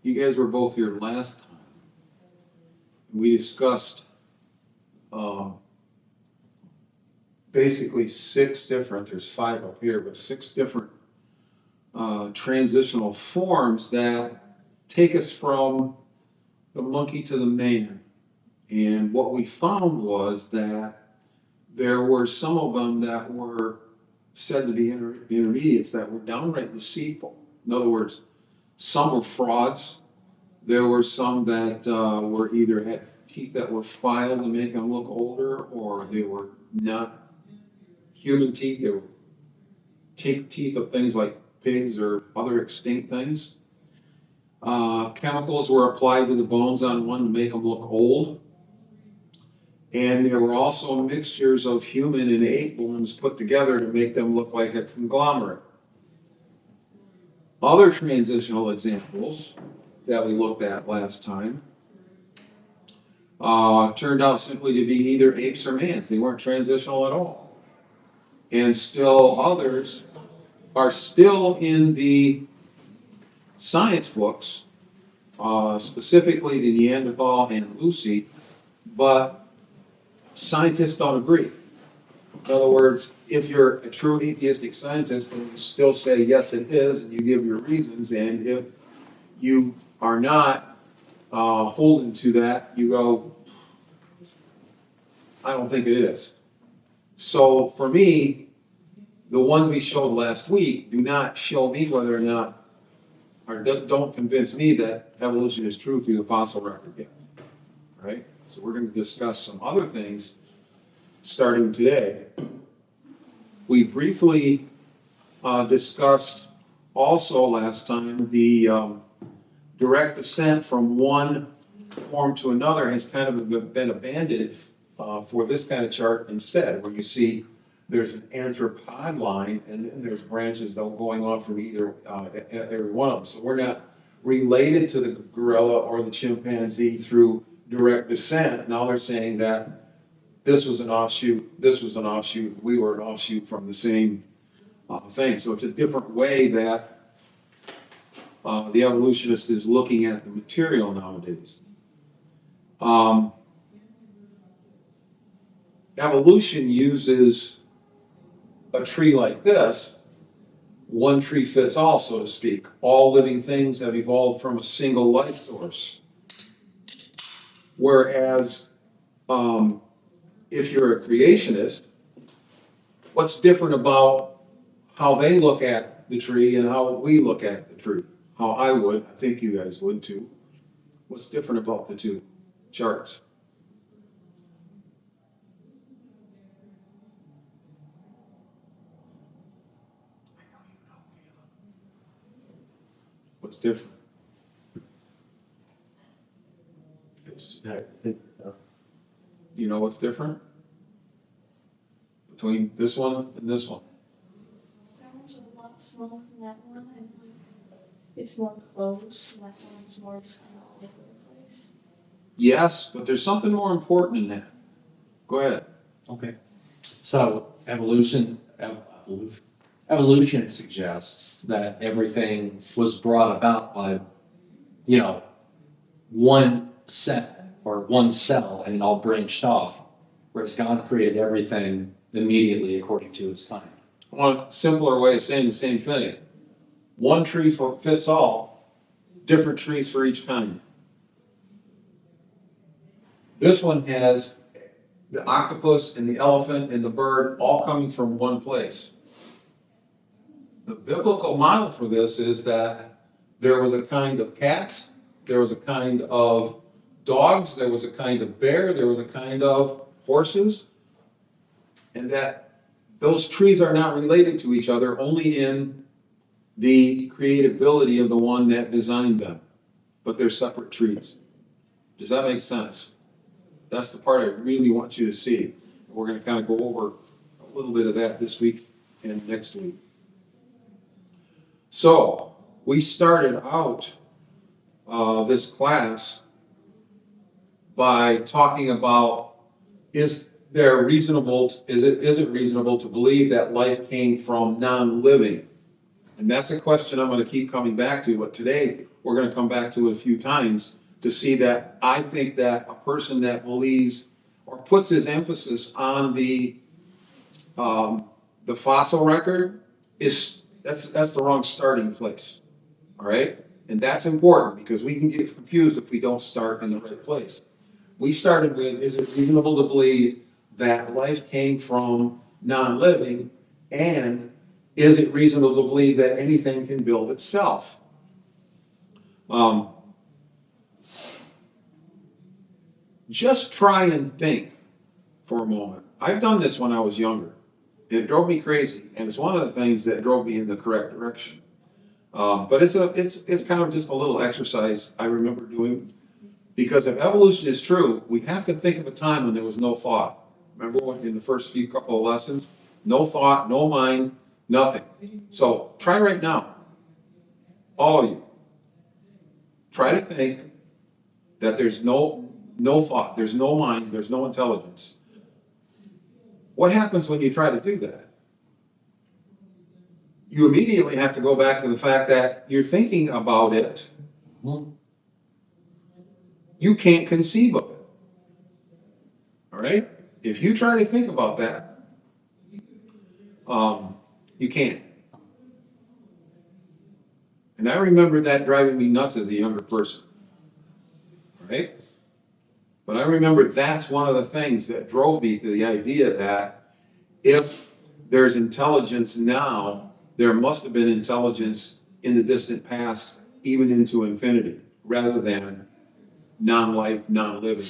you guys were both here last time. We discussed basically there's 5 up here, but 6 different transitional forms that take us from the monkey to the man. And what we found was that there were some of them that were said to be intermediates that were downright deceitful. In other words, some were frauds. There were some that were either had teeth that were filed to make them look older, or they were not human teeth. They were teeth of things like pigs or other extinct things. Chemicals were applied to the bones on one to make them look old. And there were also mixtures of human and ape bones put together to make them look like a conglomerate. Other transitional examples that we looked at last time turned out simply to be either apes or mans. They weren't transitional at all. And still others are still in the science books, specifically the Neanderthal and Lucy, but scientists don't agree. In other words, if you're a true atheistic scientist, then you still say, yes, it is, and you give your reasons. And if you are not holding to that, you go, I don't think it is. So for me, the ones we showed last week do not show me whether or not, or don't convince me that evolution is true through the fossil record yet. Right? So we're going to discuss some other things starting today. We briefly discussed also last time the direct descent from one form to another has kind of been abandoned for this kind of chart instead, where you see there's an anthropod line and then there's branches that are going off from either every one of them. So we're not related to the gorilla or the chimpanzee through direct descent. Now they're saying that this was an offshoot, this was an offshoot, we were an offshoot from the same thing. So it's a different way that the evolutionist is looking at the material nowadays. Evolution uses a tree like this, one tree fits all, so to speak. All living things have evolved from a single life source. Whereas, if you're a creationist, what's different about how they look at the tree and how we look at the tree? How I would, I think you guys would too. What's different about the two charts? What's different? You know what's different between this one and this one? That one's a lot smaller than that one, and it's more close, and that one's more kind of all over the place. Yes, but there's something more important than that. Go ahead. Okay. So evolution suggests that everything was brought about by, one set or one cell, and it all branched off, whereas God created everything immediately according to its time. I want a simpler way of saying the same thing. One tree fits all, different trees for each kind. This one has the octopus and the elephant and the bird all coming from one place. The biblical model for this is that there was a kind of cats, there was a kind of dogs, there was a kind of bear, there was a kind of horses, and that those trees are not related to each other, only in the creatability of the one that designed them, but they're separate trees. Does that make sense? That's the part I really want you to see. We're going to kind of go over a little bit of that this week and next week. So we started out this class by talking about, is it reasonable to believe that life came from non-living? And that's a question I'm going to keep coming back to, but today we're gonna come back to it a few times to see that I think that a person that believes or puts his emphasis on the fossil record that's the wrong starting place, all right? And that's important because we can get confused if we don't start in the right place. We started with, is it reasonable to believe that life came from non-living, and is it reasonable to believe that anything can build itself? Just try and think for a moment. I've done this when I was younger. It drove me crazy, and it's one of the things that drove me in the correct direction. But it's kind of just a little exercise I remember doing, because if evolution is true, we have to think of a time when there was no thought. Remember when in the first few couple of lessons, no thought, no mind, nothing. So try right now, all of you. Try to think that there's no thought, there's no mind, there's no intelligence. What happens when you try to do that? You immediately have to go back to the fact that you're thinking about it. You can't conceive of it. All right? If you try to think about that, you can't. And I remember that driving me nuts as a younger person. All right? But I remember that's one of the things that drove me to the idea that if there's intelligence now, there must have been intelligence in the distant past, even into infinity, rather than non-life, non-living,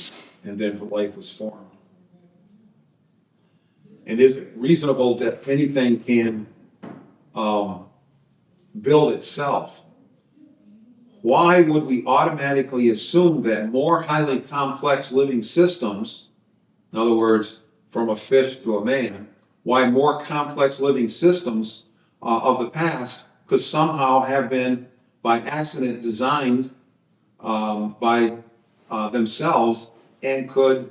and then life was formed. And is it reasonable that anything can build itself? Why would we automatically assume that more highly complex living systems, in other words, from a fish to a man, why more complex living systems of the past could somehow have been by accident designed by themselves and could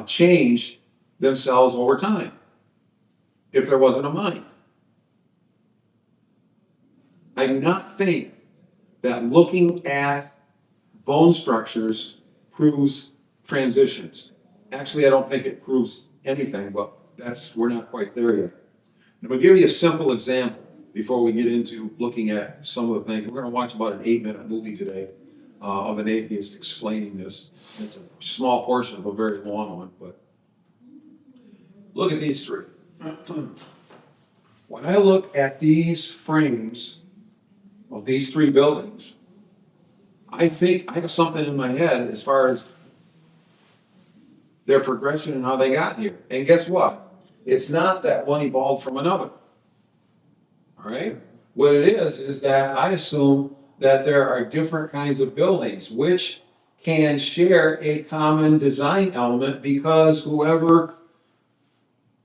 change themselves over time if there wasn't a mind? I do not think that looking at bone structures proves transitions. Actually, I don't think it proves anything, but we're not quite there yet. I'm going to give you a simple example before we get into looking at some of the things. We're going to watch about an 8-minute movie today of an atheist explaining this. It's a small portion of a very long one, but look at these three. When I look at these frames of these three buildings, I think I have something in my head as far as their progression and how they got here. And guess what? It's not that one evolved from another. All right? What it is that I assume that there are different kinds of buildings which can share a common design element because whoever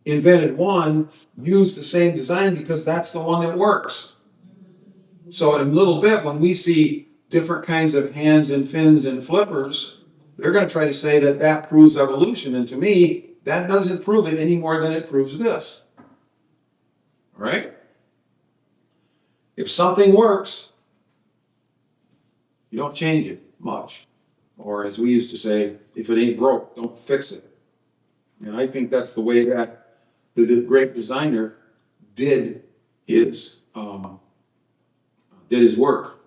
invented one used the same design because that's the one that works. So in a little bit, when we see different kinds of hands and fins and flippers, they're going to try to say that that proves evolution. And to me, that doesn't prove it any more than it proves this. All right? If something works, you don't change it much. Or as we used to say, if it ain't broke, don't fix it. And I think that's the way that the great designer did his work.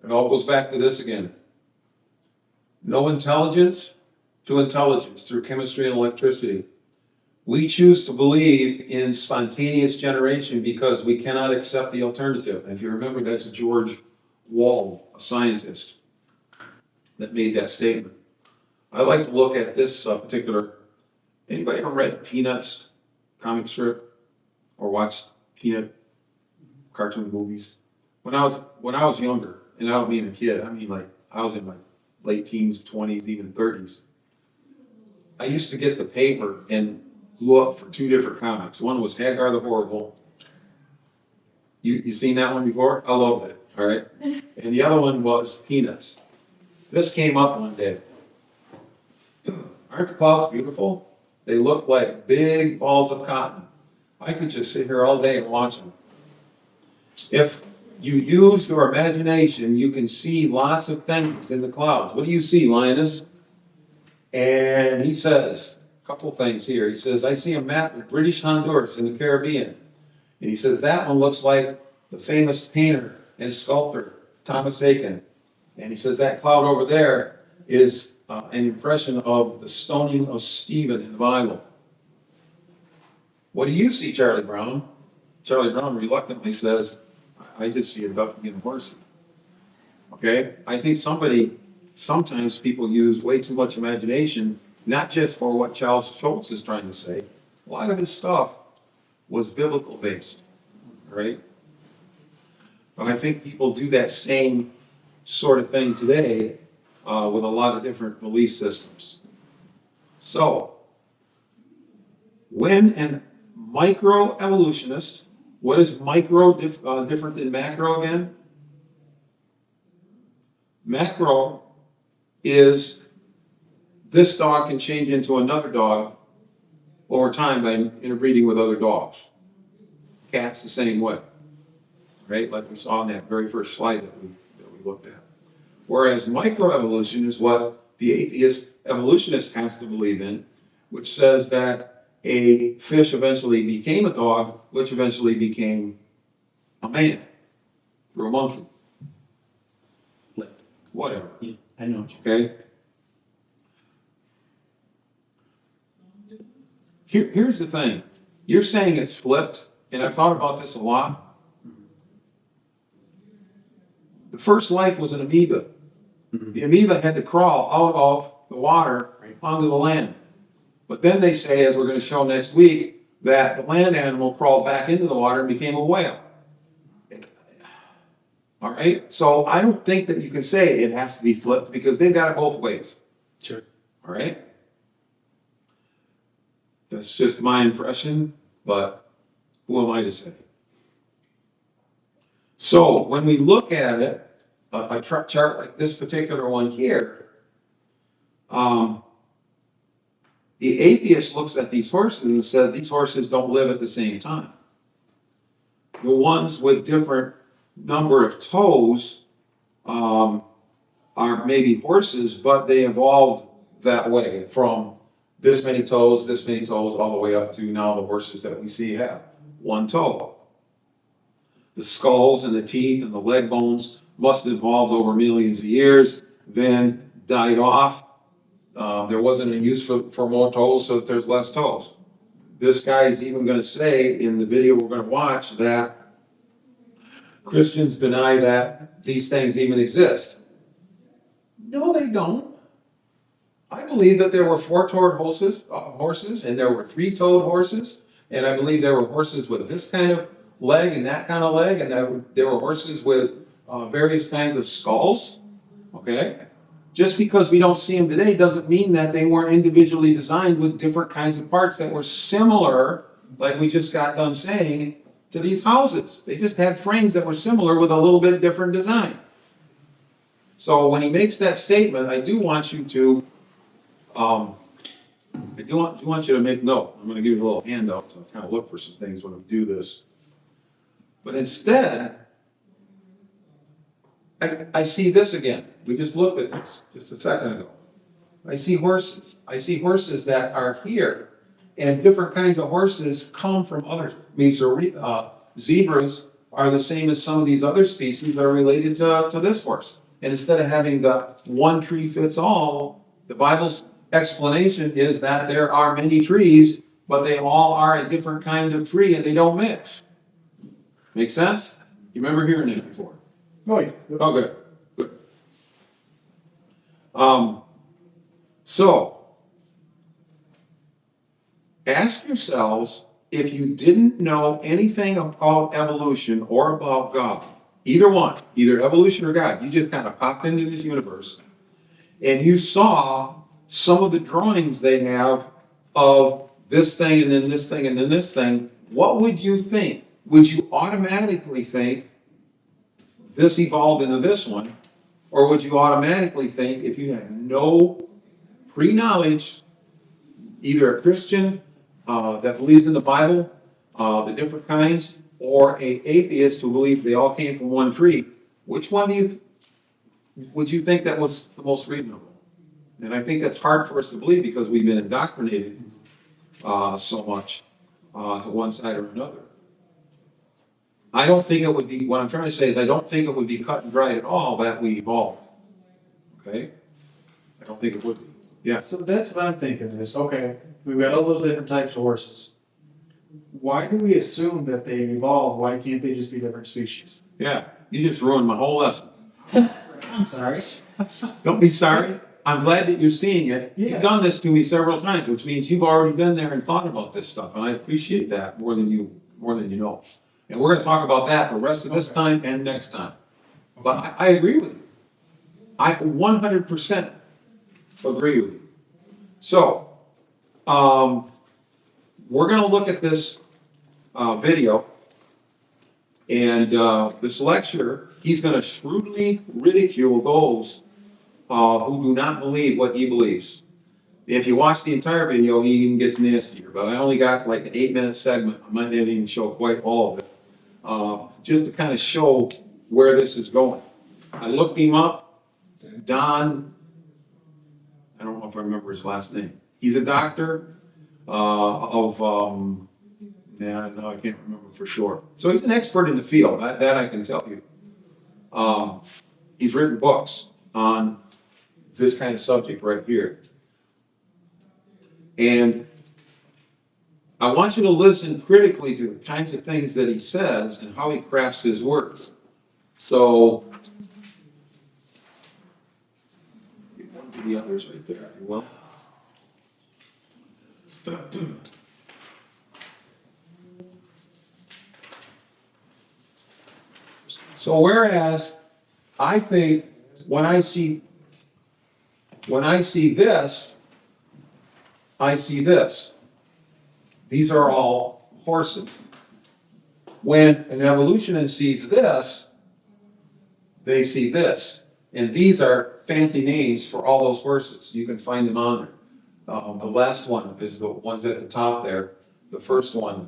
It all goes back to this again. No intelligence to intelligence through chemistry and electricity. We choose to believe in spontaneous generation because we cannot accept the alternative. And if you remember, that's George Wald, a scientist, that made that statement. I like to look at this particular. Anybody ever read Peanuts comic strip or watched Peanut cartoon movies? When I was younger, and I don't mean a kid, I mean like I was in my late teens, 20s, even 30s. I used to get the paper and look for two different comics. One was Hagar the Horrible. You seen that one before? I loved it, all right? And the other one was Peanuts. This came up one day. Aren't the clouds beautiful? They look like big balls of cotton. I could just sit here all day and watch them. If you use your imagination, you can see lots of things in the clouds. What do you see, Linus? And he says, a couple things here. He says, I see a map of British Honduras in the Caribbean. And he says, that one looks like the famous painter and sculptor, Thomas Aiken. And he says, that cloud over there is an impression of the stoning of Stephen in the Bible. What do you see, Charlie Brown? Charlie Brown reluctantly says, I just see a duck getting horsey. Okay? I think sometimes people use way too much imagination, not just for what Charles Schultz is trying to say. A lot of his stuff was biblical based, right? But I think people do that same sort of thing today with a lot of different belief systems. So, when a microevolutionist, what is micro different than macro again? Macro is this dog can change into another dog over time by interbreeding with other dogs. Cats the same way, right? Like we saw in that very first slide that we looked at. Whereas microevolution is what the atheist evolutionist has to believe in, which says that a fish eventually became a dog, which eventually became a man, or a monkey. Whatever. Yeah, I know what you Okay? Here's the thing. You're saying it's flipped, and I've thought about this a lot. The first life was an amoeba. The amoeba had to crawl out of the water onto the land. But then they say, as we're going to show next week, that the land animal crawled back into the water and became a whale. All right? So I don't think that you can say it has to be flipped because they've got it both ways. Sure. All right? That's just my impression, but who am I to say? So when we look at it, a chart like this particular one here, the atheist looks at these horses and says these horses don't live at the same time. The ones with different number of toes are maybe horses, but they evolved that way from this many toes, all the way up to now the horses that we see have one toe. The skulls and the teeth and the leg bones must have evolved over millions of years, then died off. There wasn't a use for more toes, so there's less toes. This guy's even going to say in the video we're going to watch that Christians deny that these things even exist. No, they don't. I believe that there were four-toed horses, and there were three-toed horses, and I believe there were horses with this kind of leg and that kind of leg, and there were horses with various kinds of skulls. Okay? Just because we don't see them today doesn't mean that they weren't individually designed with different kinds of parts that were similar, like we just got done saying, to these houses. They just had frames that were similar with a little bit different design. So when he makes that statement, I do want you to make note. I'm going to give you a little handout to kind of look for some things when we do this. But instead, I see this again. We just looked at this just a second ago. I see horses. I see horses that are here, and different kinds of horses come from other. Zebras are the same as some of these other species that are related to this horse. And instead of having the one tree fits all, the Bible's explanation is that there are many trees, but they all are a different kind of tree and they don't mix. Make sense? You remember hearing that before? Oh, yeah. Oh, good. Good. So, ask yourselves, if you didn't know anything about evolution or about God, either one, either evolution or God, you just kind of popped into this universe and you saw some of the drawings they have of this thing and then this thing and then this thing, what would you think? Would you automatically think this evolved into this one? Or would you automatically think, if you had no pre-knowledge, either a Christian that believes in the Bible, the different kinds, or a atheist who believes they all came from one tree, which one would you think that was the most reasonable? And I think that's hard for us to believe because we've been indoctrinated so much to one side or another. I don't think it would be, what I'm trying to say is I don't think it would be cut and dried at all that we evolved. Okay? I don't think it would be. Yeah. So that's what I'm thinking is, okay, we've got all those different types of horses. Why do we assume that they evolved? Why can't they just be different species? Yeah. You just ruined my whole lesson. I'm sorry. Don't be sorry. I'm glad that you're seeing it. Yeah. You've done this to me several times, which means you've already been there and thought about this stuff, and I appreciate that more than you know. And we're going to talk about that the rest of this time and next time. But I agree with you. I 100% agree with you. So, we're going to look at this video, and this lecturer, he's going to shrewdly ridicule those who do not believe what he believes. If you watch the entire video, he even gets nastier, but I only got like an 8-minute segment. I might not even show quite all of it, just to kind of show where this is going. I looked him up, Don, I don't know if I remember his last name. He's a doctor no, I can't remember for sure. So he's an expert in the field, that I can tell you. He's written books on this kind of subject right here. And I want you to listen critically to the kinds of things that he says and how he crafts his words. So, get one to the others right there, if you will. So whereas I think when I see this, I see this. These are all horses. When an evolutionist sees this, they see this. And these are fancy names for all those horses. You can find them on there. The last one is the ones at the top there. The first one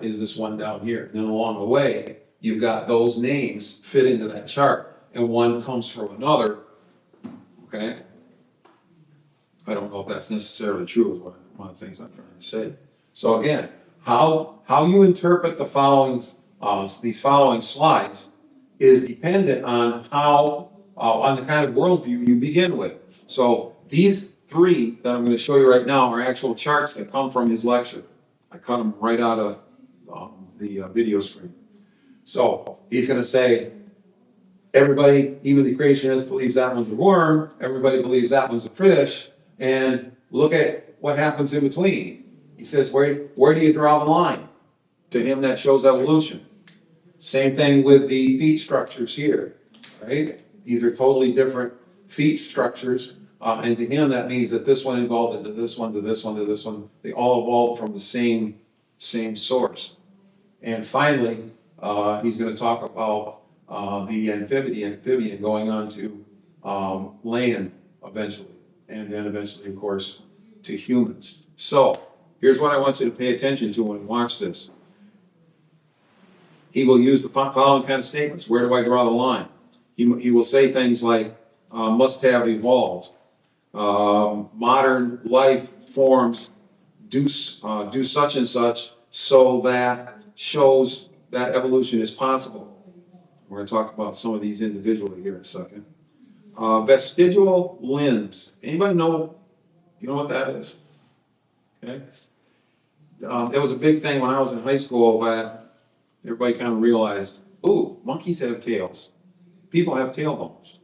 is this one down here. And then along the way, you've got those names fit into that chart. And one comes from another. Okay? I don't know if that's necessarily true, is one of the things I'm trying to say. So again, how you interpret the following, these following slides is dependent on on the kind of worldview you begin with. So these three that I'm going to show you right now are actual charts that come from his lecture. I cut them right out of the video screen. So he's going to say, everybody, even the creationist, believes that one's a worm. Everybody believes that one's a fish. And look at what happens in between. He says, where do you draw the line? To him, that shows evolution. Same thing with the feet structures here, right? These are totally different feet structures. And to him, that means that this one evolved into this one, to this one, to this one. They all evolved from the same source. And finally, he's going to talk about the amphibian going on to land eventually. And then eventually, of course, to humans. So, here's what I want you to pay attention to when you watch this. He will use the following kind of statements. Where do I draw the line? He will say things like, must have evolved. Modern life forms do such and such so that shows that evolution is possible. We're going to talk about some of these individually here in a second. Vestigial limbs. Anybody know? You know what that is? Okay. It was a big thing when I was in high school that everybody kind of realized, ooh, monkeys have tails. People have tailbones.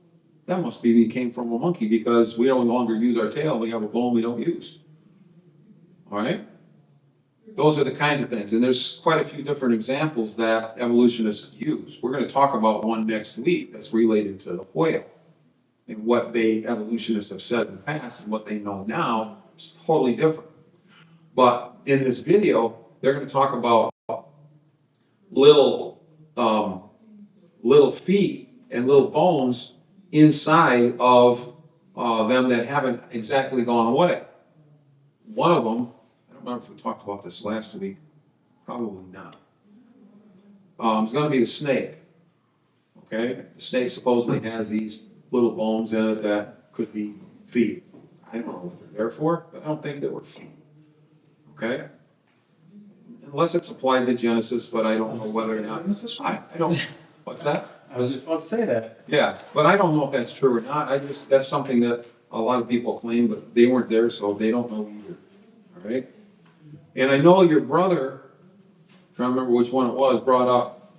That must be we came from a monkey because we no longer use our tail. We have a bone we don't use. All right? Those are the kinds of things. And there's quite a few different examples that evolutionists use. We're going to talk about one next week that's related to the whale. And what they evolutionists have said in the past and what they know now is totally different. But in this video, they're going to talk about little feet and little bones inside of them that haven't exactly gone away. One of them, I don't remember if we talked about this last week, probably not. is gonna be the snake. Okay, the snake supposedly has these little bones in it that could be feet. I don't know what they're there for, but I don't think they were feet. Okay? Unless it's applied to Genesis, but I don't know whether or not. I don't, what's that? I was just about to say that. Yeah, but I don't know if that's true or not. That's something that a lot of people claim, but they weren't there, so they don't know either. All right? And I know your brother, I don't remember which one it was, brought up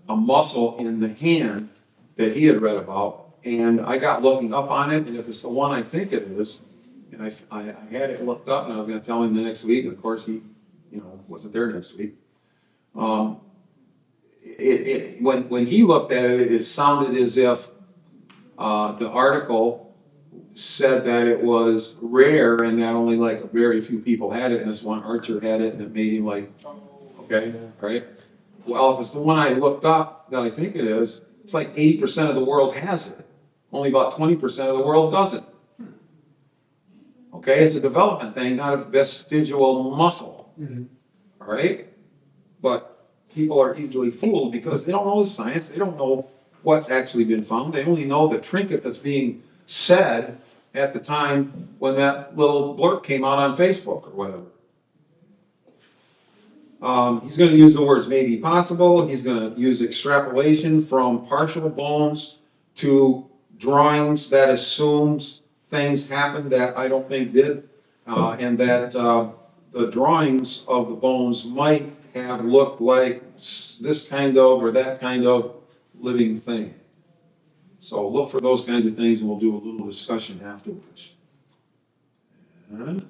a muscle in the hand that he had read about. And I got looking up on it, and if it's the one I think it is, and I had it looked up, and I was gonna tell him the next week, and of course he, wasn't there next week. When he looked at it, it sounded as if the article said that it was rare and that only like very few people had it, and this one archer had it, and it made him like, okay, right? Well, if it's the one I looked up that I think it is, it's like 80% of the world has it. Only about 20% of the world doesn't. Okay, it's a development thing, not a vestigial muscle. All right? But people are easily fooled because they don't know the science, they don't know what's actually been found, they only know the trinket that's being said at the time when that little blurb came out on Facebook or whatever. He's going to use the words may be possible, he's going to use extrapolation from partial bones to drawings that assumes things happened that I don't think did, and that the drawings of the bones might have looked like this kind of or that kind of living thing. So look for those kinds of things and we'll do a little discussion afterwards. And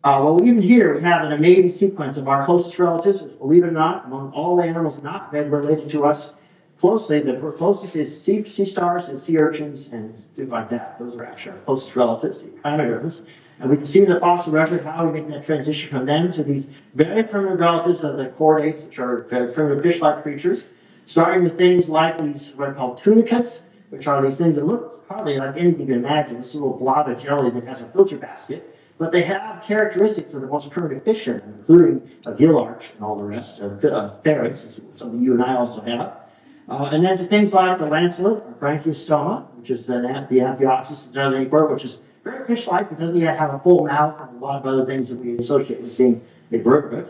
well, even here, we have an amazing sequence of our closest relatives, which, believe it or not, among all animals not related to us closely, the closest is sea stars and sea urchins and things like that. Those are actually our closest relatives, the echinoderms. And we can see in the fossil record how we make that transition from them to these very primitive relatives of the chordates, which are very primitive fish-like creatures, starting with things like these, what are called tunicates, which are these things that look hardly like anything you can imagine. It's a little blob of jelly that has a filter basket. But they have characteristics of the most primitive fish in them, including a gill arch and all the rest of pharynx, something you and I also have. And then to things like the lancelet, or branchiostoma, which is the amphioxus, which is very fish-like, but doesn't yet have a full mouth and a lot of other things that we associate with being a vertebrate.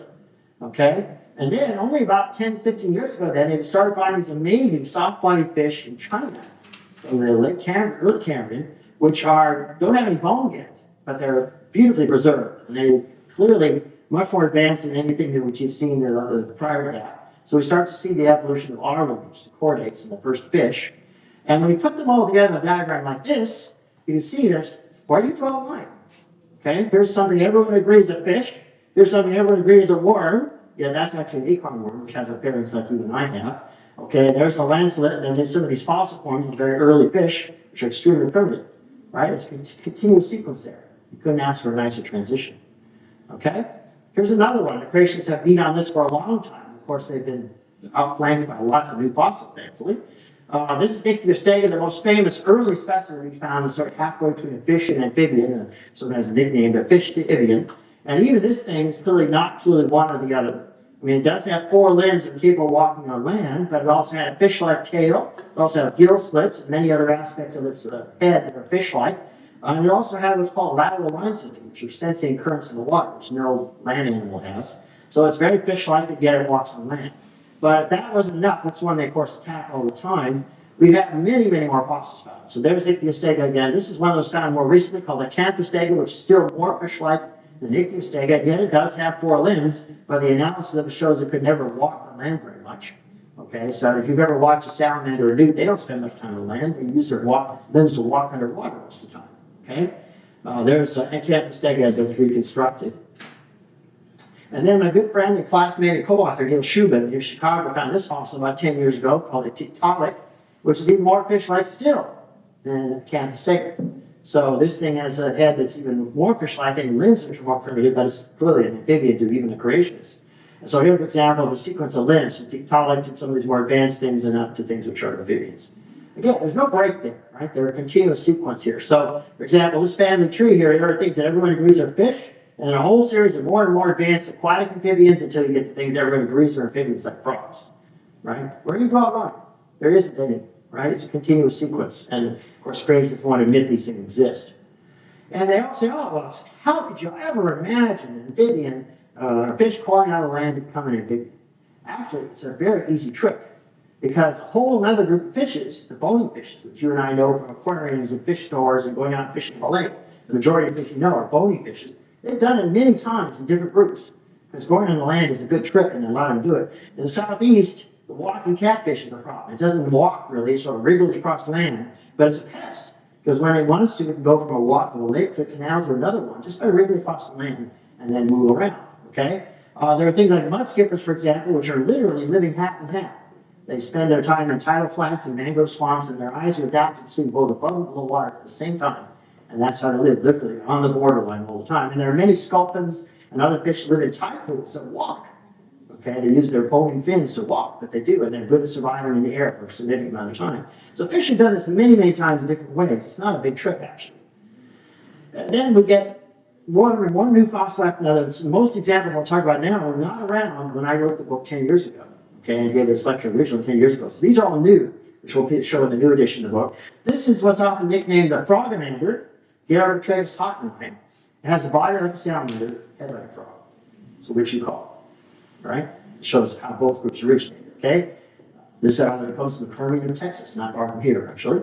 Okay? And then, only about 10, 15 years ago then, they started finding these amazing soft-bodied fish in China, from the early Cambrian, which don't have any bone yet, but they're beautifully preserved, and they're clearly much more advanced than anything that we've seen prior to that. So we start to see the evolution of our lineage, the chordates, and the first fish. And when you put them all together in a diagram like this, you can see where do you draw the line? Okay, here's something everyone agrees is a fish. Here's something everyone agrees is a worm. Yeah, that's actually an acorn worm, which has a pharynx like you and I have. Okay, there's the lancelet, and then there's some of these fossil forms of very early fish, which are extremely primitive. Right? It's a continuous sequence there. You couldn't ask for a nicer transition. Okay? Here's another one. The creationists have been on this for a long time. Of course, they've been outflanked by lots of new fossils, thankfully. This is Ichthyostega, the most famous early specimen we found, is sort of halfway between a fish and amphibian, sometimes nicknamed a fish amphibian. And even this thing is clearly not truly one or the other. I mean, it does have 4 limbs and capable of walking on land, but it also had a fish-like tail. It also had gill slits and many other aspects of its head that are fish-like. And it also had what's called a lateral line system, which are sensing currents in the water, which no land animal has. So it's very fish-like, but yet it walks on land. But that wasn't enough. That's one they, of course, attack all the time. We've had many, many more fossils found. So there's Ichthyostega again. This is one that was found more recently called Acanthostega, which is still more fish-like than Ichthyostega. Yet it does have 4 limbs, but the analysis of it shows it could never walk on land very much. Okay, so if you've ever watched a salamander or a newt, they don't spend much time on land. They use their limbs to walk underwater most of the time. Okay, there's Acanthostega as it's reconstructed. And then my good friend and classmate and co-author Neil Shubin in Chicago found this fossil about 10 years ago called a tiktaalik, which is even more fish-like still than Acanthostega. So this thing has a head that's even more fish-like and limbs which are more primitive, but it's clearly an amphibian to even a creationist. And so here, for example, the sequence of limbs from tiktaalik to some of these more advanced things and up to things which are amphibians. Again, there's no break there, right? They're a continuous sequence here. So, for example, this family tree here, there are things that everyone agrees are fish, and then a whole series of more and more advanced aquatic amphibians until you get to things everyone agrees are amphibians like frogs, right? Where do you draw the line? There isn't any, right? It's a continuous sequence. And of course, creationists want to admit these things exist. And they all say, oh, well, how could you ever imagine an amphibian, a fish crawling out of land to become an amphibian? Actually, it's a very easy trick. Because a whole other group of fishes, the bony fishes, which you and I know from aquariums and fish stores and going out fishing the lake, the majority of fish you know are bony fishes. They've done it many times in different groups. Because going on the land is a good trick and they allow them to do it. In the southeast, the walking catfish is a problem. It doesn't walk really, it sort of wriggles across land, but it's a pest. Because when it wants to, it can go from a walk to a lake to a canal to another one, just by wriggling across the land and then move around, okay? There are things like mud skippers, for example, which are literally living half and half. They spend their time in tidal flats and mangrove swamps, and their eyes are adapted to see both above and below water at the same time. And that's how they live, literally, on the borderline all the time. And there are many sculpins and other fish that live in tide pools that walk. Okay, they use their bony fins to walk, but they do, and they're good at surviving in the air for a significant amount of time. So fish have done this many, many times in different ways. It's not a big trick, actually. And then we get one new fossil after another. Most examples I'll talk about now were not around when I wrote the book 10 years ago. Okay, and gave this lecture originally 10 years ago. So these are all new, which we'll show in the new edition of the book. This is what's often nicknamed the frogamander, Gyaratragus hottenheim. It has a body like a salamander, head like a frog. So which you call, right? It shows how both groups originated, okay? This comes from the Permian of Texas, not far from here, actually.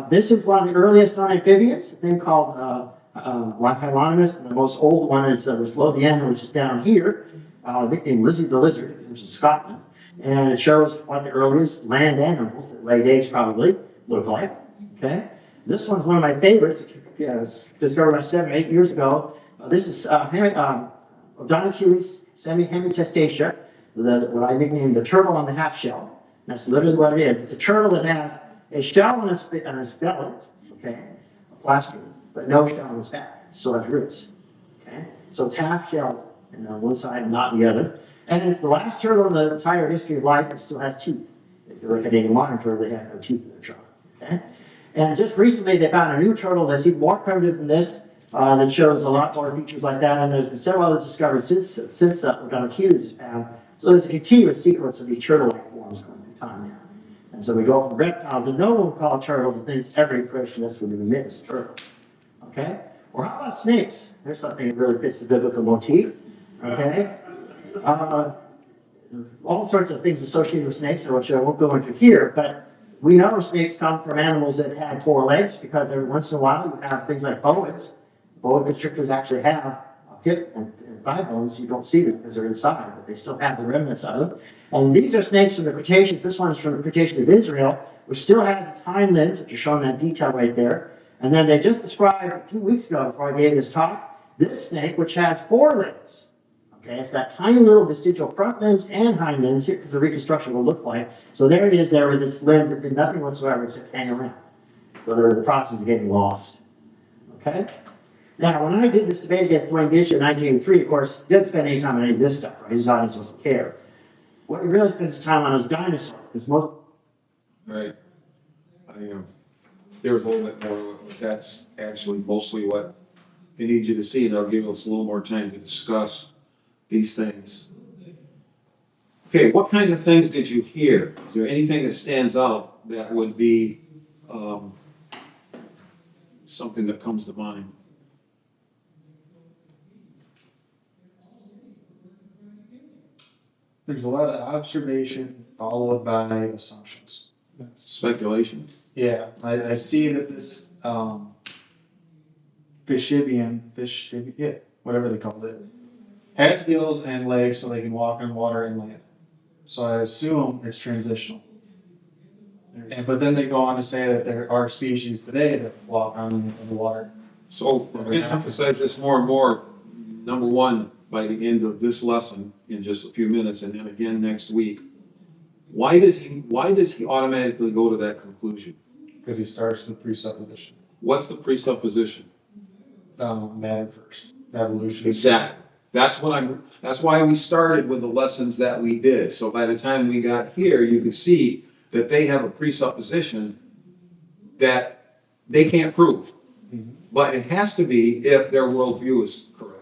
This is one of the earliest known amphibians, a thing called Lachylonomus, and the most old one is was below the end, which is down here, nicknamed Lizzie the Lizard, which is Scotland. And it shows what the earliest land animals that laid eggs probably look like, okay? This one's one of my favorites. It was discovered about 7 or 8 years ago. This is Odonochelys semi-hemitestacea, what I nicknamed the turtle on the half shell. That's literally what it is. It's a turtle that has a shell on its belly, okay, a plaster, but no shell on its back. It still has ribs, okay? So it's half shelled on one side and not the other. And it's the last turtle in the entire history of life that still has teeth. If you look at any modern turtle, they have no teeth in their trunk. Okay? And just recently, they found a new turtle that's even more primitive than this, that shows a lot more features like that. And there's been several others discovered since Odonochelys was found. So there's a continuous sequence of these turtle-like forms going through time now. And so we go from reptiles that no one would call turtles to things every creationist would admit is a turtle. Okay? Or how about snakes? There's something that really fits the biblical motif. Okay? All sorts of things associated with snakes, which I won't go into here, but we know snakes come from animals that had 4 legs because every once in a while you have things like boas. Boa constrictors actually have a hip and thigh bones. You don't see them because they're inside, but they still have the remnants of them. And these are snakes from the Cretaceous. This one is from the Cretaceous of Israel, which still has its hind limbs, which is shown in that detail right there. And then they just described a few weeks ago before I gave this talk, this snake, which has 4 limbs. Okay, it's got tiny little vestigial front limbs and hind limbs. Here's what the reconstruction will look like. So there it is there with its limbs that did nothing whatsoever except hang around. So they're in the process of getting lost. Okay? Now, when I did this debate against Dwayne Gish in 1983, of course, he didn't spend any time on any of this stuff, right? His audience doesn't care. What he really spends his time on is dinosaurs, because most... Right. There was a little bit more, that's actually mostly what I need you to see, and I'll give us a little more time to discuss these things. Okay, what kinds of things did you hear? Is there anything that stands out that would be something that comes to mind? There's a lot of observation followed by assumptions. Speculation. Yeah, I see that this fishibian, yeah, whatever they called it, has gills and legs so they can walk on water and land. So I assume it's transitional. But then they go on to say that there are species today that walk on the water. So we're going to emphasize this more and more. Number one, by the end of this lesson in just a few minutes, and then again next week. Why does he automatically go to that conclusion? Because he starts with presupposition. What's the presupposition? Man first. Evolution. Exactly. That's why we started with the lessons that we did. So by the time we got here, you could see that they have a presupposition that they can't prove. But it has to be if their worldview is correct.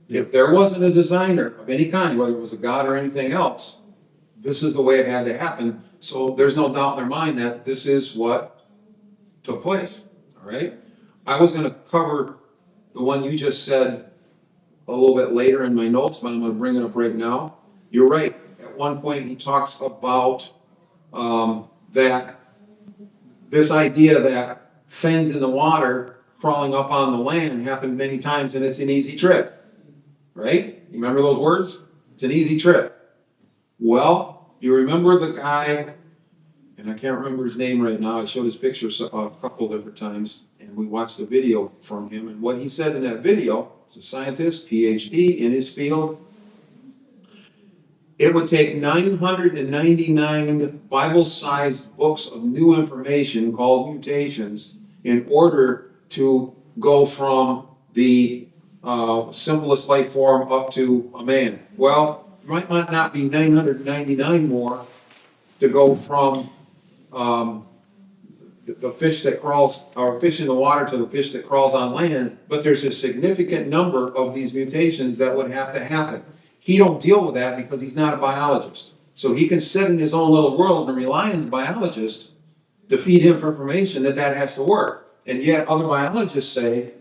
If there wasn't a designer of any kind, whether it was a god or anything else, this is the way it had to happen. So there's no doubt in their mind that this is what took place. All right. I was going to cover the one you just said a little bit later in my notes, but I'm going to bring it up right now. You're right. At one point, he talks about that this idea that things in the water crawling up on the land happened many times, and it's an easy trip. Right? You remember those words? It's an easy trip. Well, you remember the guy, and I can't remember his name right now. I showed his picture a couple different times, and we watched a video from him. And what he said in that video, he's a scientist, PhD in his field, it would take 999 Bible-sized books of new information called mutations in order to go from the simplest life form up to a man. Well, it might not be 999 more to go from the fish that crawls, or fish in the water, to the fish that crawls on land, but there's a significant number of these mutations that would have to happen. He don't deal with that because he's not a biologist. So he can sit in his own little world and rely on the biologist to feed him information that has to work. And yet other biologists say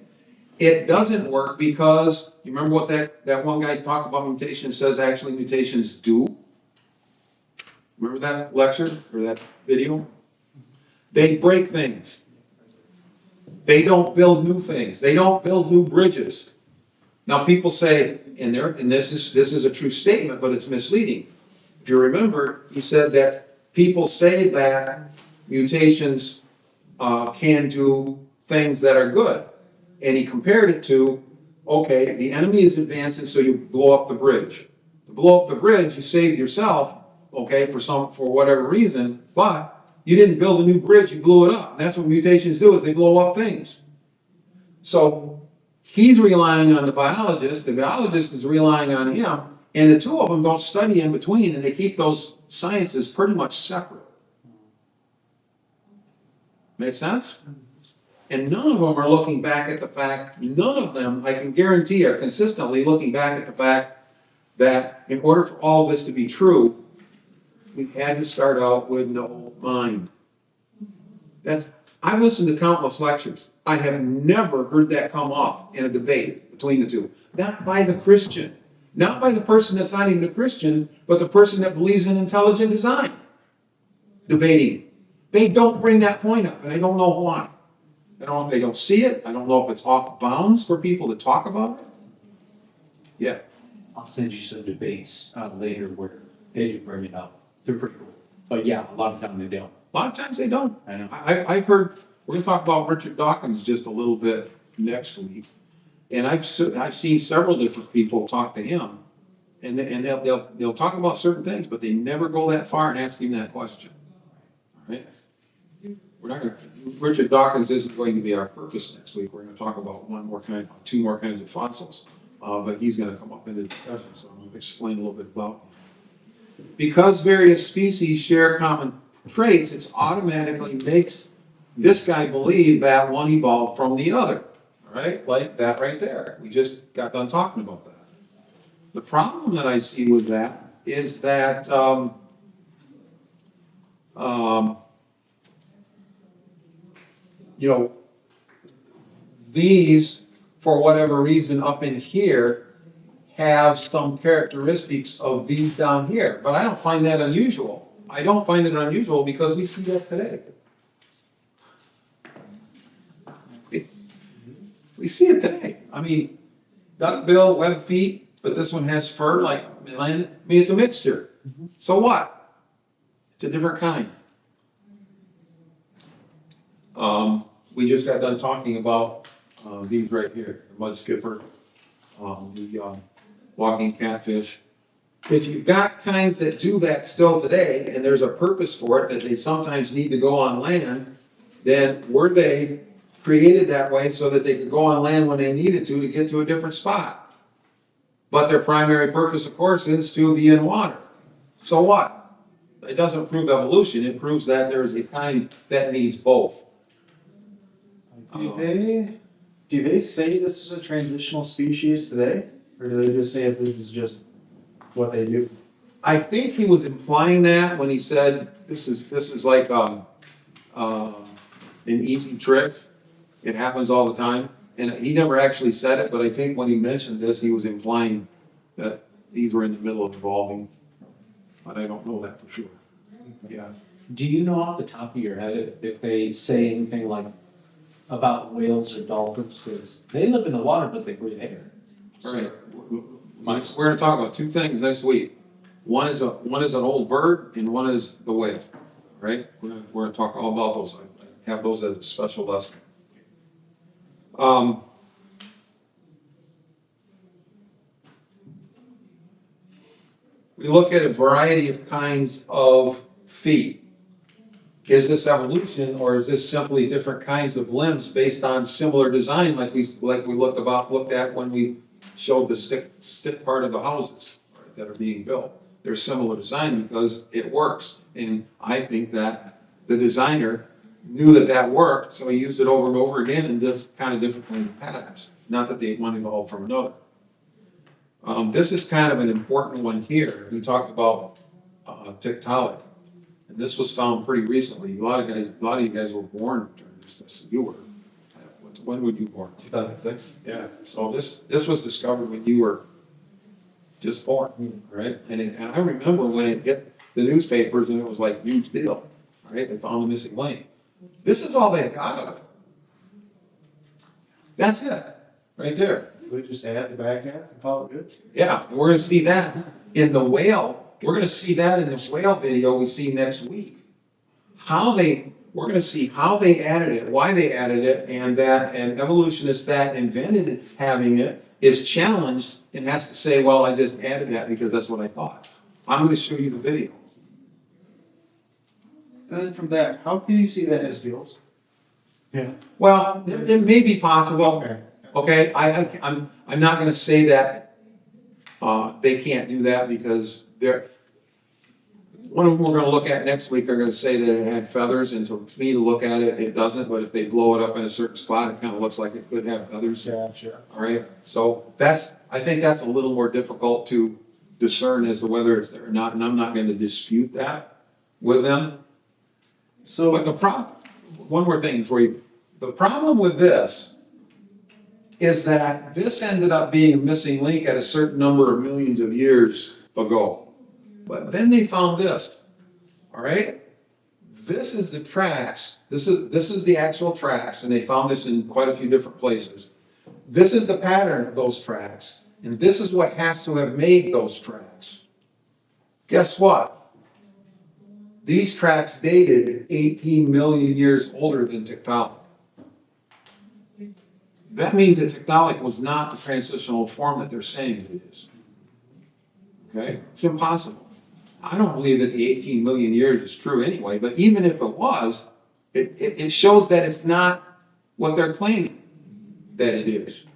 it doesn't work because, you remember what that one guy's talked about mutations says actually mutations do? Remember that lecture or that video? They break things. They don't build new things. They don't build new bridges. Now people say, and this is a true statement, but it's misleading. If you remember, he said that people say that mutations can do things that are good. And he compared it to, okay, the enemy is advancing, so you blow up the bridge. To blow up the bridge, you saved yourself, okay, for whatever reason, but you didn't build a new bridge, you blew it up. And that's what mutations do, is they blow up things. So he's relying on the biologist is relying on him, and the two of them don't study in between, and they keep those sciences pretty much separate. Make sense? And none of them are looking back at the fact, none of them, I can guarantee, are consistently looking back at the fact that in order for all this to be true, we had to start out with no mind. I've listened to countless lectures. I have never heard that come up in a debate between the two. Not by the Christian. Not by the person that's not even a Christian, but the person that believes in intelligent design. Debating. They don't bring that point up, and I don't know why. I don't know if they don't see it. I don't know if it's off bounds for people to talk about it. Yeah. I'll send you some debates later where they do bring it up. They're pretty cool. But yeah, a lot of times they don't. A lot of times they don't. I know. I've heard, we're going to talk about Richard Dawkins just a little bit next week. And I've seen several different people talk to him. And they'll talk about certain things, but they never go that far and ask him that question. All right? We're not going to, Richard Dawkins isn't going to be our purpose next week. We're going to talk about two more kinds of fossils. But he's going to come up in the discussion, so I'm going to explain a little bit about him. Because various species share common traits, it automatically makes this guy believe that one evolved from the other. All right? Like that right there. We just got done talking about that. The problem that I see with that is that these, for whatever reason, up in here have some characteristics of these down here. But I don't find that unusual. I don't find it unusual because we see that today. We see it today. I mean, duck bill, web feet, but this one has fur like, I mean, it's a mixture. So what? It's a different kind. We just got done talking about these right here, the mud skipper, the walking catfish. If you've got kinds that do that still today, and there's a purpose for it, that they sometimes need to go on land, then were they created that way so that they could go on land when they needed to get to a different spot? But their primary purpose, of course, is to be in water. So what? It doesn't prove evolution. It proves that there's a kind that needs both. Do they say this is a transitional species today? Or do they just say this is just what they do? I think he was implying that when he said, this is like, an easy trick. It happens all the time. And he never actually said it, but I think when he mentioned this, he was implying that these were in the middle of evolving. But I don't know that for sure. Yeah. Do you know off the top of your head if they say anything like about whales or dolphins? Because they live in the water, but they breathe air. All right. My, We're gonna talk about two things next week. One is an old bird and one is the whale, right? We're gonna talk all about those. I have those as a special lesson. We look at a variety of kinds of feet. Is this evolution or is this simply different kinds of limbs based on similar design like we looked at when we showed the stick part of the houses, right, that are being built? They're similar design because it works. And I think that the designer knew that worked, so he used it over and over again in kind of different kinds of patterns. Not that they one evolved from another. This is kind of an important one here. We talked about Tiktaalik. And this was found pretty recently. A lot of you guys were born during this. You were. When were you born? 2006. Yeah. So this was discovered when you were just born, right? And I remember when it hit the newspapers and it was like a huge deal, right? They found the missing link. This is all they got of it. That's it, right there. We just add the back half and call it good? Yeah, and we're gonna see that in the whale. We're gonna see that in the whale video we see next week. We're gonna see how they added it, why they added it, and that an evolutionist that invented having it is challenged and has to say, well, I just added that because that's what I thought. I'm gonna show you the video. And then from that, how can you see that as gills? Yeah. Well, it may be possible. Okay. Okay, I'm not gonna say that, they can't do that because one of them we're gonna look at next week are gonna say that it had feathers, and to me to look at it, it doesn't, but if they blow it up in a certain spot, it kinda looks like it could have feathers. Gotcha. All right, so I think that's a little more difficult to discern as to whether it's there or not, and I'm not gonna dispute that with them. So, But one more thing for you. The problem with this is that this ended up being a missing link at a certain number of millions of years ago. But then they found this, all right? This is the tracks. This is the actual tracks, and they found this in quite a few different places. This is the pattern of those tracks, and this is what has to have made those tracks. Guess what? These tracks dated 18 million years older than Tiktaalik. That means that Tiktaalik was not the transitional form that they're saying it is. Okay? It's impossible. I don't believe that the 18 million years is true anyway, but even if it was, it shows that it's not what they're claiming that it is.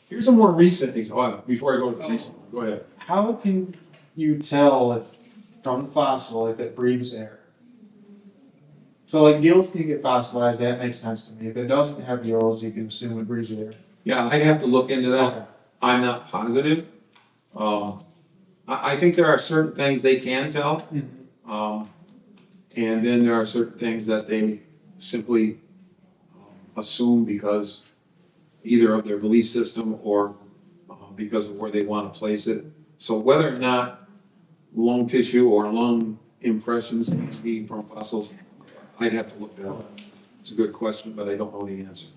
Here's a more recent example. Before I go to the recent one, go ahead. how can you tell from the fossil if it breathes air? So like gills can get fossilized, that makes sense to me. If it doesn't have gills, you can assume it breathes air. Yeah, I'd have to look into that. Okay. I'm not positive. I think there are certain things they can tell. And then there are certain things that they simply assume because either of their belief system or because of where they want to place it. So whether or not lung tissue or lung impressions need to be from fossils, I'd have to look that up. It's a good question, but I don't know the answer.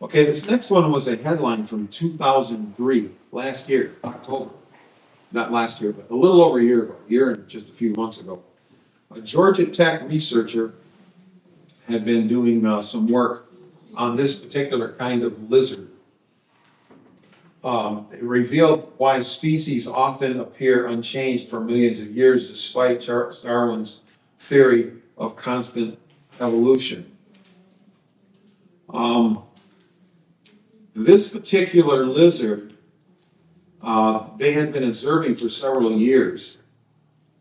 Okay, this next one was a headline from 2003, last year, October. Not last year, but a little over a year ago, a year and just a few months ago. A Georgia Tech researcher had been doing some work on this particular kind of lizard. It revealed why species often appear unchanged for millions of years despite Darwin's theory of constant evolution. This particular lizard, they had been observing for several years.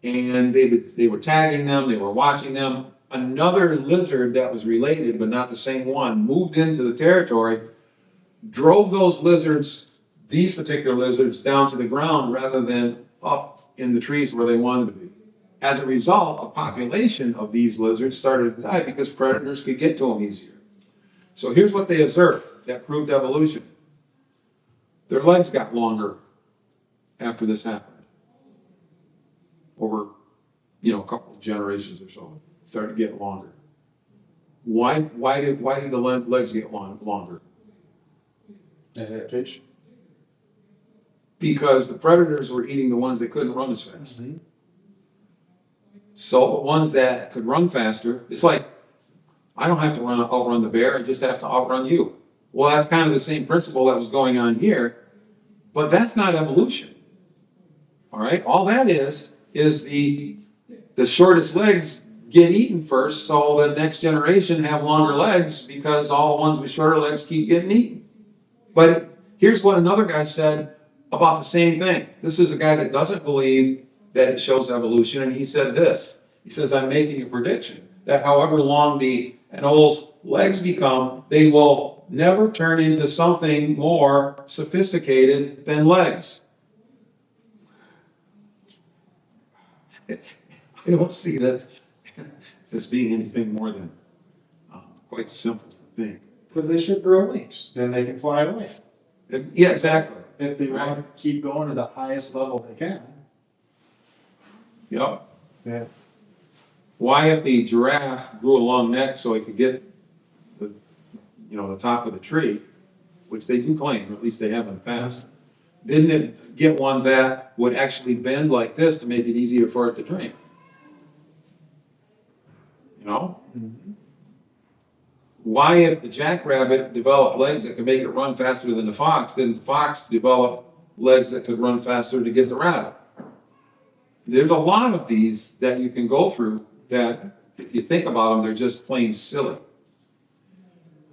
And they were tagging them, they were watching them, another lizard that was related, but not the same one, moved into the territory, drove those lizards, these particular lizards, down to the ground rather than up in the trees where they wanted to be. As a result, the population of these lizards started to die because predators could get to them easier. So here's what they observed that proved evolution. Their legs got longer after this happened. Over, a couple of generations or so, it started to get longer. Why did the legs get longer? Adaptation. Because the predators were eating the ones that couldn't run as fast. Mhm. So the ones that could run faster, it's like, I don't have to outrun the bear, I just have to outrun you. Well, that's kind of the same principle that was going on here, but that's not evolution. All right, all that is the shortest legs get eaten first, so the next generation have longer legs because all the ones with shorter legs keep getting eaten. But here's what another guy said about the same thing. This is a guy that doesn't believe that it shows evolution, and he said this. He says, I'm making a prediction that however long the animal's legs become, they will never turn into something more sophisticated than legs. I don't see that as being anything more than quite simple to think. Because they should grow wings. Then they can fly away. Yeah, exactly. If they Right. want to keep going to the highest level they can. Yep. Yeah. Why, if the giraffe grew a long neck so it could get the top of the tree, which they do claim, or at least they have in the past, didn't it get one that would actually bend like this to make it easier for it to drink? Mhm. Why, if the jackrabbit developed legs that could make it run faster than the fox, didn't the fox develop legs that could run faster to get the rabbit? There's a lot of these that you can go through that, if you think about them, they're just plain silly.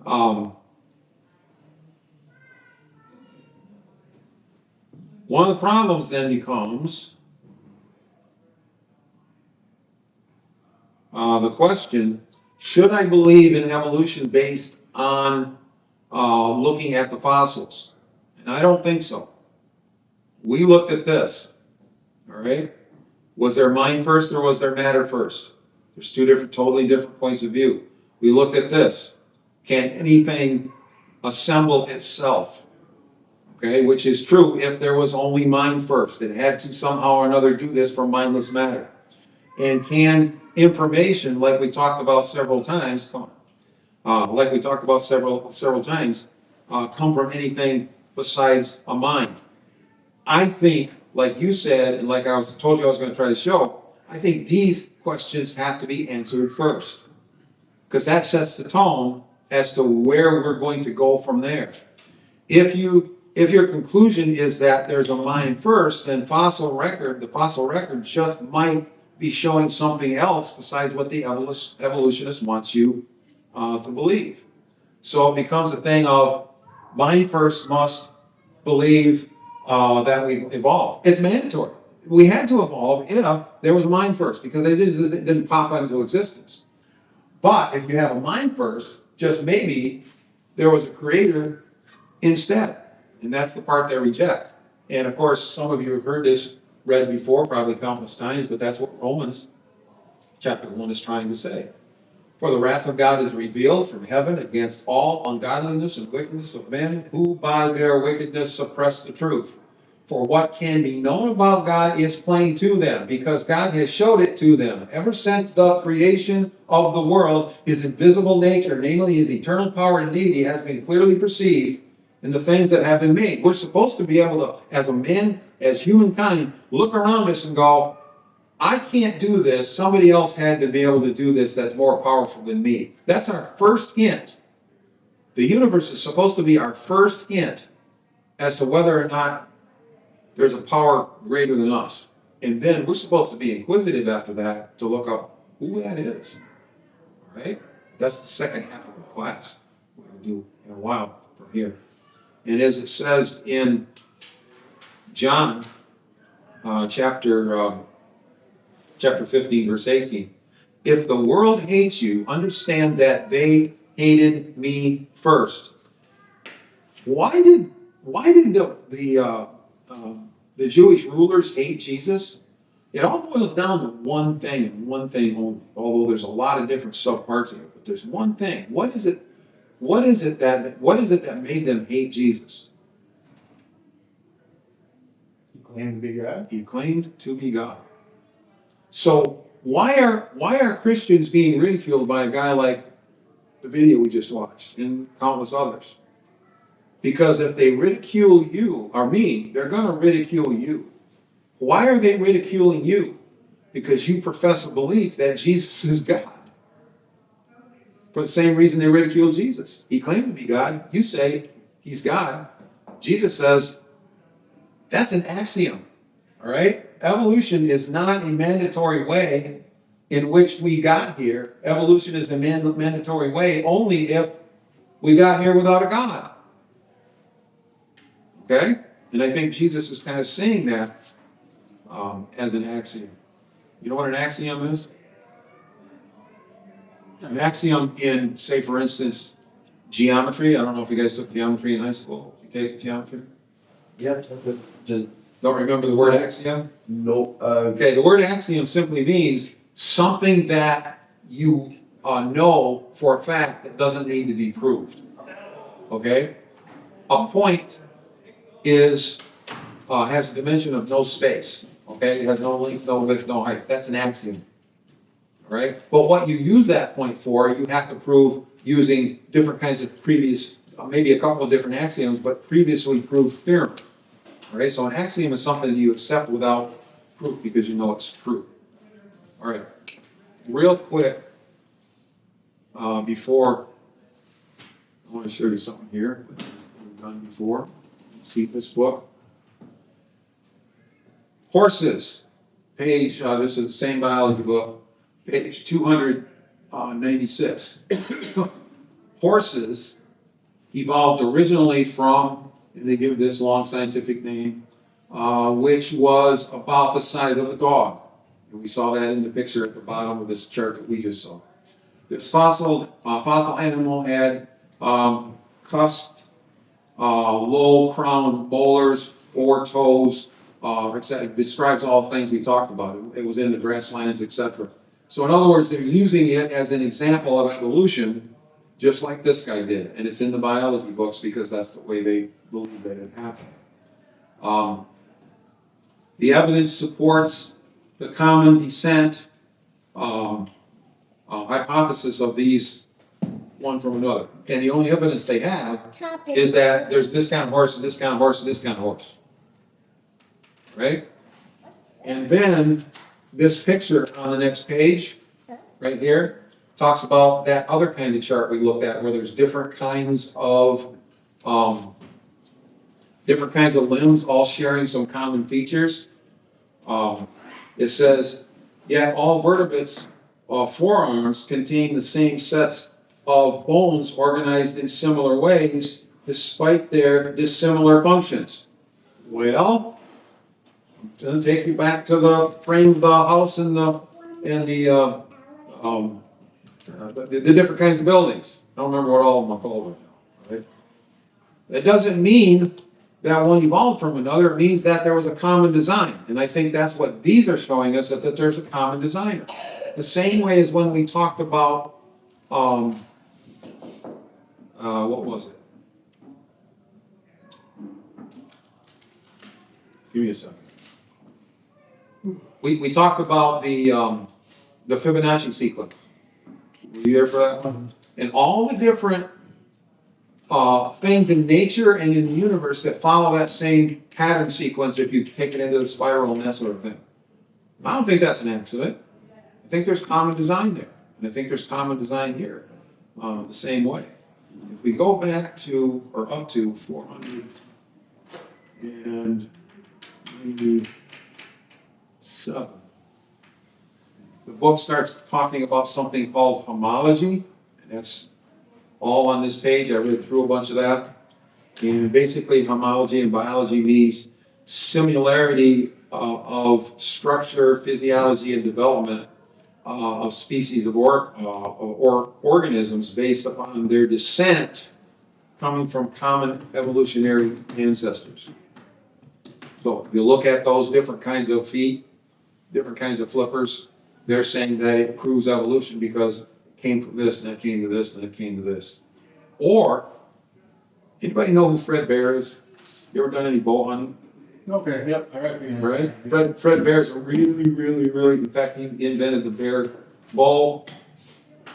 One of the problems then becomes the question, should I believe in evolution based on looking at the fossils? And I don't think so. We looked at this, all right? Was there mind first or was there matter first? There's two totally different points of view. We looked at this. Can anything assemble itself? Okay, which is true if there was only mind first. It had to somehow or another do this from mindless matter. And can information, like we talked about several times, come from anything besides a mind? I think, like you said, and like told you I was going to try to show, I think these questions have to be answered first, because that sets the tone as to where we're going to go from there. If your conclusion is that there's a mind first, then the fossil record just might be showing something else besides what the evolutionist wants you to believe. So it becomes a thing of mind first must believe that we evolved. It's mandatory. We had to evolve if there was a mind first, because it didn't pop into existence. But if you have a mind first, just maybe there was a creator instead. And that's the part they reject. And of course, some of you have heard this read before, probably countless times, but that's what Romans chapter 1 is trying to say. For the wrath of God is revealed from heaven against all ungodliness and wickedness of men who by their wickedness suppress the truth. For what can be known about God is plain to them, because God has showed it to them. Ever since the creation of the world, his invisible nature, namely his eternal power and deity, has been clearly perceived in the things that have been made. We're supposed to be able to, as a man, as humankind, look around us and go, I can't do this. Somebody else had to be able to do this that's more powerful than me. That's our first hint. The universe is supposed to be our first hint as to whether or not there's a power greater than us. And then we're supposed to be inquisitive after that to look up who that is. All right? That's the second half of the class we're going to do in a while from here. And as it says in John chapter 15, verse 18, if the world hates you, understand that they hated me first. Why did the Jewish rulers hate Jesus? It all boils down to one thing and one thing only. Although there's a lot of different subparts of it, but there's one thing. What is it that made them hate Jesus? He claimed to be God. He claimed to be God. So why are Christians being ridiculed by a guy like the video we just watched and countless others? Because if they ridicule you or me, they're going to ridicule you. Why are they ridiculing you? Because you profess a belief that Jesus is God. For the same reason they ridicule Jesus. He claimed to be God. You say he's God. Jesus says that's an axiom. All right? Evolution is not a mandatory way in which we got here. Evolution is a mandatory way only if we got here without a God. Okay? And I think Jesus is kind of saying that as an axiom. You know what an axiom is? An axiom in, say, for instance, geometry. I don't know if you guys took geometry in high school. Did you take geometry? Yeah, just Don't remember the word axiom? no. Okay, the word axiom simply means something that you know for a fact that doesn't need to be proved. Okay? A point has a dimension of no space. Okay? It has no length, no width, no height. That's an axiom. All right? But what you use that point for, you have to prove using different kinds of previous, maybe a couple of different axioms, but previously proved theorems. All right? So an axiom is something that you accept without proof because you know it's true. All right. Real quick, before, I want to show you something here that we've done before. See this book? Horses, page, this is the same biology book, page 296. Horses evolved originally from, and they give this long scientific name, which was about the size of a dog. And we saw that in the picture at the bottom of this chart that we just saw. This fossil animal had cusped, low-crowned molars, 4 toes, it describes all the things we talked about. It was in the grasslands, etc. So in other words, they're using it as an example of evolution, just like this guy did. And it's in the biology books because that's the way they believe that it happened. The evidence supports the common descent hypothesis of these one from another. And the only evidence they have is that there's this kind of horse and this kind of horse and this kind of horse. Right? And then this picture on the next page, right here, talks about that other kind of chart we looked at where there's different kinds of limbs all sharing some common features. It says, yet all vertebrates forearms contain the same sets of bones organized in similar ways despite their dissimilar functions. Well, it's going to take you back to the frame of the house and the different kinds of buildings. I don't remember what all of them are called right now. Right? That doesn't mean that one evolved from another. It means that there was a common design. And I think that's what these are showing us, that there's a common designer. The same way as when we talked about, what was it? Give me a second. We talked about the Fibonacci sequence. Were you there for that one? And all the different things in nature and in the universe that follow that same pattern sequence if you take it into the spiral and that sort of thing. I don't think that's an accident. I think there's common design there. And I think there's common design here the same way. If we go back to, or up to 497, the book starts talking about something called homology, and that's all on this page. I read through a bunch of that. And basically, homology in biology means similarity of structure, physiology, and development of species or organisms based upon their descent coming from common evolutionary ancestors. So if you look at those different kinds of feet, different kinds of flippers, they're saying that it proves evolution because it came from this and it came to this and it came to this. Or, anybody know who Fred Bear is? You ever done any bow hunting? Okay, yep, I recognize. Right? Fred Bear's a really, in fact, he invented the bear bow.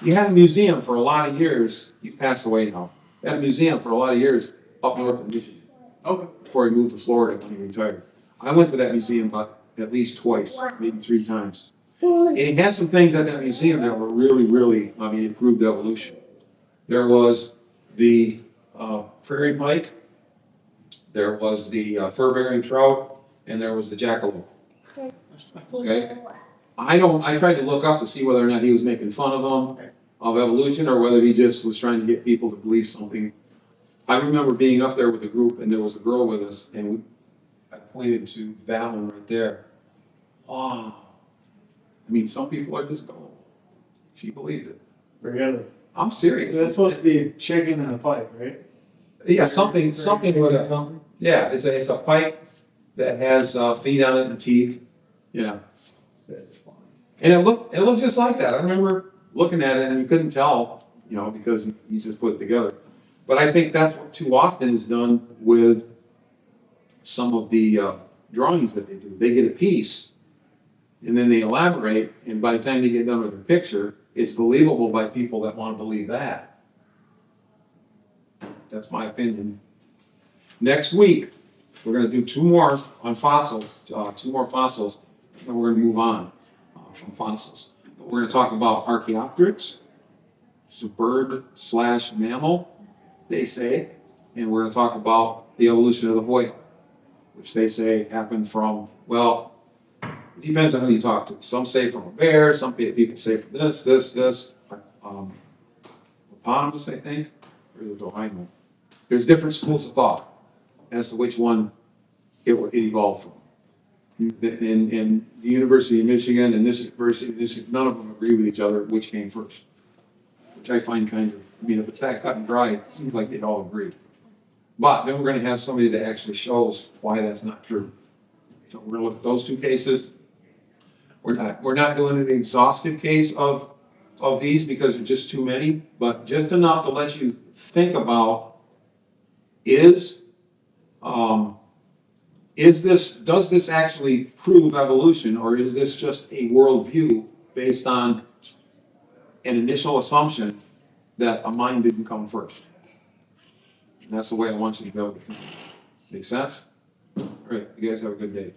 He had a museum for a lot of years. He's passed away now. He had a museum for a lot of years up north in Michigan Okay. before he moved to Florida when he retired. I went to that museum about at least twice, maybe 3 times. And he had some things at that museum that were really, I mean, it proved evolution. There was the prairie pike, there was the fur-bearing trout, and there was the jackalope. Okay? I tried to look up to see whether or not he was making fun of them, of evolution, or whether he just was trying to get people to believe something. I remember being up there with a group, and there was a girl with us, and I pointed to that one right there. Oh, I mean, some people are just going. She believed it. Really? I'm serious. That's supposed to be a chicken and a pike, right? Yeah, something with a, yeah, it's a pike that has feet on it and teeth. Yeah. That's funny. And it looked just like that. I remember looking at it and you couldn't tell, because you just put it together. But I think that's what too often is done with some of the drawings that they do. They get a piece and then they elaborate, and by the time they get done with their picture, it's believable by people that want to believe that. That's my opinion. Next week, we're going to do 2 more on fossils, 2 more fossils, and we're going to move on from fossils. But we're going to talk about Archaeopteryx, it's a bird/mammal, they say, and we're going to talk about the evolution of the Hoya, which they say happened from, well, it depends on who you talk to. Some say from a bear, some people say from this. Hippopotamus, I think, or the rhino. There's different schools of thought as to which one it evolved from. And the University of Michigan and this university, none of them agree with each other which came first. Which I find kind of, if it's that cut and dry, it seems like they'd all agree. But then we're going to have somebody that actually shows why that's not true. So we're going to look at those 2 cases. We're not doing an exhaustive case of these because there's just too many, but just enough to let you think about does this actually prove evolution, or is this just a worldview based on an initial assumption that a mind didn't come first? And that's the way I want you to be able to think. Make sense? All right, you guys have a good day.